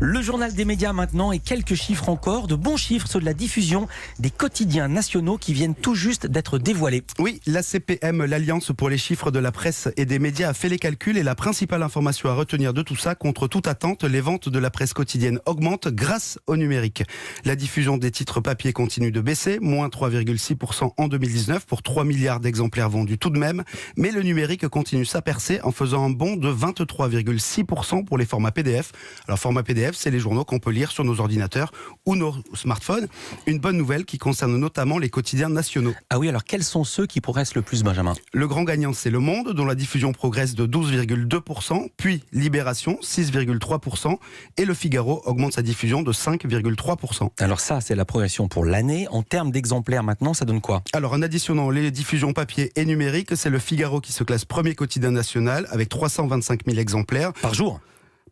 Le journal des médias maintenant et quelques chiffres encore, de bons chiffres, ceux de la diffusion des quotidiens nationaux qui viennent tout juste d'être dévoilés. Oui, l'ACPM, l'Alliance pour les chiffres de la presse et des médias, a fait les calculs et la principale information à retenir de tout ça, contre toute attente, les ventes de la presse quotidienne augmentent grâce au numérique. La diffusion des titres papier continue de baisser, moins 3,6% en 2019 pour 3 milliards d'exemplaires vendus tout de même, mais le numérique continue sa percée en faisant un bond de 23,6% pour les formats PDF. Alors format PDF, c'est les journaux qu'on peut lire sur nos ordinateurs ou nos smartphones. Une bonne nouvelle qui concerne notamment les quotidiens nationaux. Ah oui, alors quels sont ceux qui progressent le plus, Benjamin ? Le grand gagnant, c'est Le Monde, dont la diffusion progresse de 12,2%, puis Libération, 6,3%, et Le Figaro augmente sa diffusion de 5,3%. Alors ça, c'est la progression pour l'année. En termes d'exemplaires maintenant, ça donne quoi ? Alors en additionnant les diffusions papier et numérique, c'est Le Figaro qui se classe premier quotidien national avec 325 000 exemplaires. Par jour ?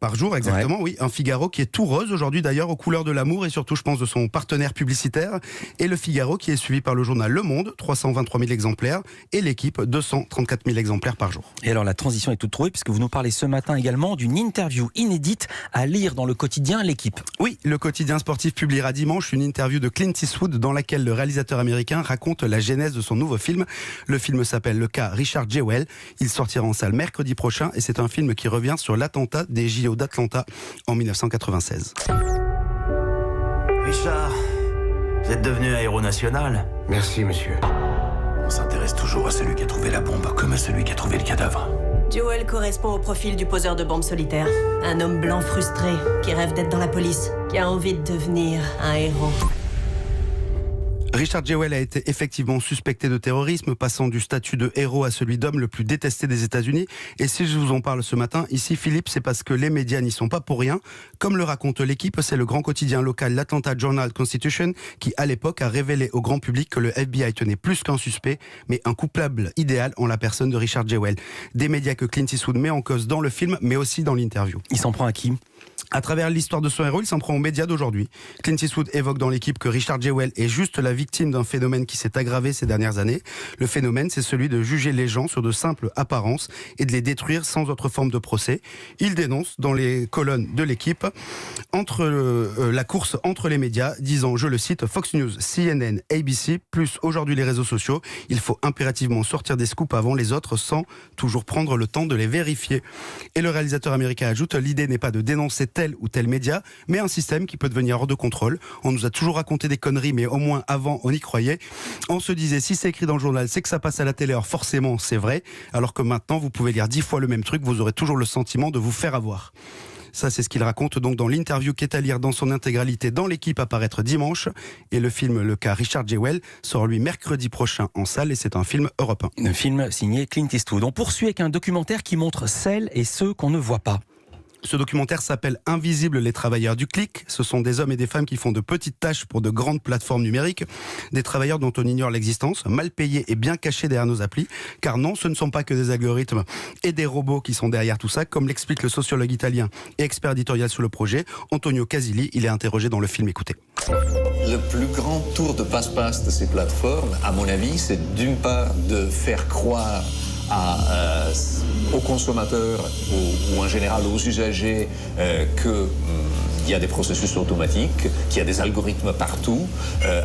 Par jour, exactement, oui. Un Figaro qui est tout rose aujourd'hui, d'ailleurs, aux couleurs de l'amour et surtout, je pense, de son partenaire publicitaire. Et Le Figaro qui est suivi par le journal Le Monde, 323 000 exemplaires, et L'Équipe, 234 000 exemplaires par jour. Et alors, la transition est toute trouvée, puisque vous nous parlez ce matin également d'une interview inédite à lire dans le quotidien L'Équipe. Oui, le quotidien sportif publiera dimanche une interview de Clint Eastwood dans laquelle le réalisateur américain raconte la genèse de son nouveau film. Le film s'appelle Le cas Richard Jewell. Il sortira en salle mercredi prochain et c'est un film qui revient sur l'attentat des JO d'Atlanta en 1996. Richard, vous êtes devenu un héros national. Merci, monsieur. On s'intéresse toujours à celui qui a trouvé la bombe comme à celui qui a trouvé le cadavre. Jewell correspond au profil du poseur de bombes solitaire. Un homme blanc frustré, qui rêve d'être dans la police, qui a envie de devenir un héros. Richard Jewell a été effectivement suspecté de terrorisme, passant du statut de héros à celui d'homme le plus détesté des États-Unis. Et si je vous en parle ce matin, ici, Philippe, c'est parce que les médias n'y sont pas pour rien. Comme le raconte L'Équipe, c'est le grand quotidien local, l'Atlanta Journal-Constitution, qui, à l'époque, a révélé au grand public que le FBI tenait plus qu'un suspect, mais un coupable idéal en la personne de Richard Jewell. Des médias que Clint Eastwood met en cause dans le film, mais aussi dans l'interview. Il s'en prend à qui ? À travers l'histoire de son héros, il s'en prend aux médias d'aujourd'hui. Clint Eastwood évoque dans L'Équipe que Richard Jewell est juste la victime d'un phénomène qui s'est aggravé ces dernières années. Le phénomène, c'est celui de juger les gens sur de simples apparences et de les détruire sans autre forme de procès. Il dénonce dans les colonnes de L'Équipe la course entre les médias, disant, je le cite, Fox News, CNN, ABC, plus aujourd'hui les réseaux sociaux. Il faut impérativement sortir des scoops avant les autres sans toujours prendre le temps de les vérifier. Et le réalisateur américain ajoute, l'idée n'est pas de dénoncer tel ou tel média, mais un système qui peut devenir hors de contrôle. On nous a toujours raconté des conneries, mais au moins avant, on y croyait. On se disait, si c'est écrit dans le journal, c'est que ça passe à la télé, alors forcément, c'est vrai. Alors que maintenant, vous pouvez lire 10 fois le même truc, vous aurez toujours le sentiment de vous faire avoir. Ça, c'est ce qu'il raconte donc dans l'interview qui est à lire dans son intégralité dans L'Équipe, à paraître dimanche. Et le film Le cas Richard Jewell sort lui mercredi prochain en salle et c'est un film européen. Un film signé Clint Eastwood. On poursuit avec un documentaire qui montre celles et ceux qu'on ne voit pas. Ce documentaire s'appelle Invisibles, les travailleurs du clic. Ce sont des hommes et des femmes qui font de petites tâches pour de grandes plateformes numériques. Des travailleurs dont on ignore l'existence, mal payés et bien cachés derrière nos applis. Car non, ce ne sont pas que des algorithmes et des robots qui sont derrière tout ça, comme l'explique le sociologue italien et expert éditorial sur le projet, Antonio Casilli. Il est interrogé dans le film. Écoutez. Le plus grand tour de passe-passe de ces plateformes, à mon avis, c'est d'une part de faire croire aux consommateurs ou en général aux usagers qu'il y a des processus automatiques, qu'il y a des algorithmes partout,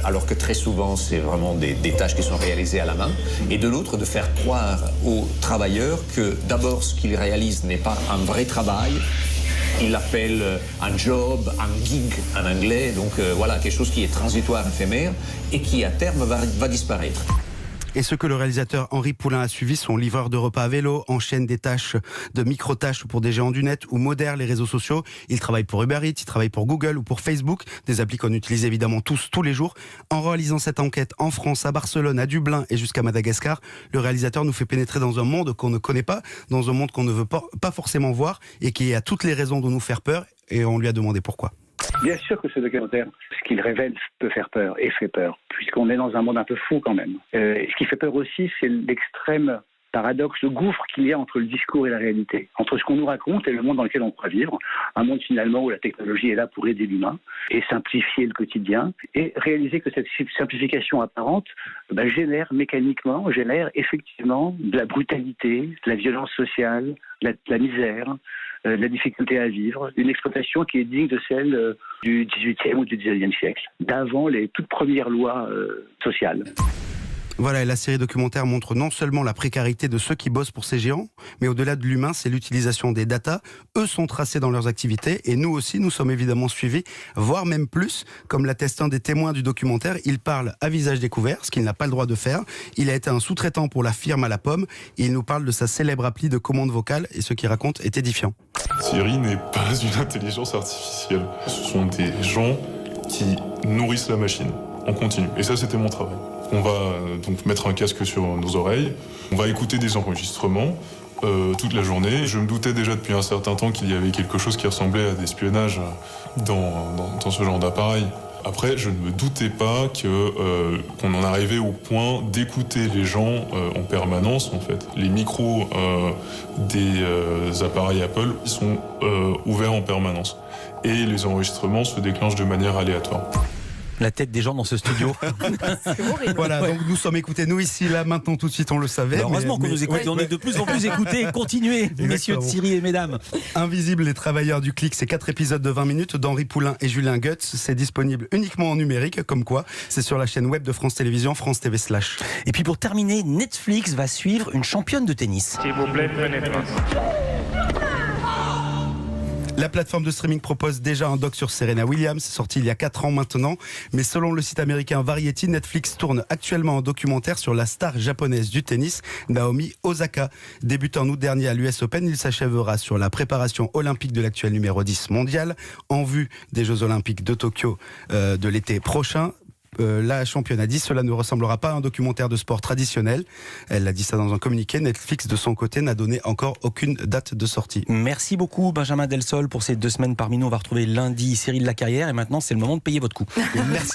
alors que très souvent c'est vraiment des tâches qui sont réalisées à la main. Et de l'autre, de faire croire aux travailleurs que d'abord ce qu'ils réalisent n'est pas un vrai travail. Il l'appelle un job, un gig en anglais, donc voilà, quelque chose qui est transitoire, éphémère et qui à terme va disparaître. Et ce que le réalisateur Henri Poulain a suivi sont livreurs de repas à vélo, enchaîne des tâches de micro-tâches pour des géants du net ou modèrent les réseaux sociaux. Il travaille pour Uber Eats, il travaille pour Google ou pour Facebook, des applis qu'on utilise évidemment tous les jours. En réalisant cette enquête en France, à Barcelone, à Dublin et jusqu'à Madagascar, le réalisateur nous fait pénétrer dans un monde qu'on ne connaît pas, dans un monde qu'on ne veut pas forcément voir et qui a toutes les raisons de nous faire peur et on lui a demandé pourquoi. Bien sûr que ce documentaire, ce qu'il révèle peut faire peur et fait peur, puisqu'on est dans un monde un peu fou quand même. Ce qui fait peur aussi, c'est l'extrême paradoxe, le gouffre qu'il y a entre le discours et la réalité, entre ce qu'on nous raconte et le monde dans lequel on croit vivre, un monde finalement où la technologie est là pour aider l'humain et simplifier le quotidien, et réaliser que cette simplification apparente génère effectivement de la brutalité, de la violence sociale, de la misère, de la difficulté à vivre, une exploitation qui est digne de celle du XVIIIe ou du XIXe siècle, d'avant les toutes premières lois sociales. Voilà, et la série documentaire montre non seulement la précarité de ceux qui bossent pour ces géants, mais au-delà de l'humain, c'est l'utilisation des datas. Eux sont tracés dans leurs activités, et nous aussi, nous sommes évidemment suivis, voire même plus. Comme l'atteste un des témoins du documentaire, il parle à visage découvert, ce qu'il n'a pas le droit de faire. Il a été un sous-traitant pour la firme à la pomme, et il nous parle de sa célèbre appli de commande vocale, et ce qu'il raconte est édifiant. Siri n'est pas une intelligence artificielle. Ce sont des gens qui nourrissent la machine en continu. Et ça, c'était mon travail. On va donc mettre un casque sur nos oreilles, on va écouter des enregistrements toute la journée. Je me doutais déjà depuis un certain temps qu'il y avait quelque chose qui ressemblait à l'espionnage dans ce genre d'appareil. Après, je ne me doutais pas qu'on en arrivait au point d'écouter les gens en permanence, en fait. Les micros des appareils Apple sont ouverts en permanence. Et les enregistrements se déclenchent de manière aléatoire. La tête des gens dans ce studio. Voilà, donc nous sommes écoutés, nous ici, là, maintenant, tout de suite, on le savait. Alors heureusement qu'on nous écoute, on est de plus en plus écoutés. Continuez, messieurs de Siri et mesdames. Invisible, les travailleurs du clic, c'est 4 épisodes de 20 minutes d'Henri Poulain et Julien Goetz. C'est disponible uniquement en numérique, comme quoi, c'est sur la chaîne web de France Télévisions, France TV /. Et puis pour terminer, Netflix va suivre une championne de tennis. S'il vous plaît, prenez place. La plateforme de streaming propose déjà un doc sur Serena Williams, sorti il y a 4 ans maintenant. Mais selon le site américain Variety, Netflix tourne actuellement un documentaire sur la star japonaise du tennis, Naomi Osaka. Débutant en août dernier à l'US Open, il s'achèvera sur la préparation olympique de l'actuel numéro 10 mondial, en vue des Jeux Olympiques de Tokyo de l'été prochain. La championne a dit cela ne ressemblera pas à un documentaire de sport traditionnel. Elle a dit ça dans un communiqué. Netflix de son côté n'a donné encore aucune date de sortie. Merci beaucoup Benjamin Delsol pour ces 2 semaines parmi nous. On va retrouver lundi Cyril Lacarrière et maintenant c'est le moment de payer votre coup. Merci.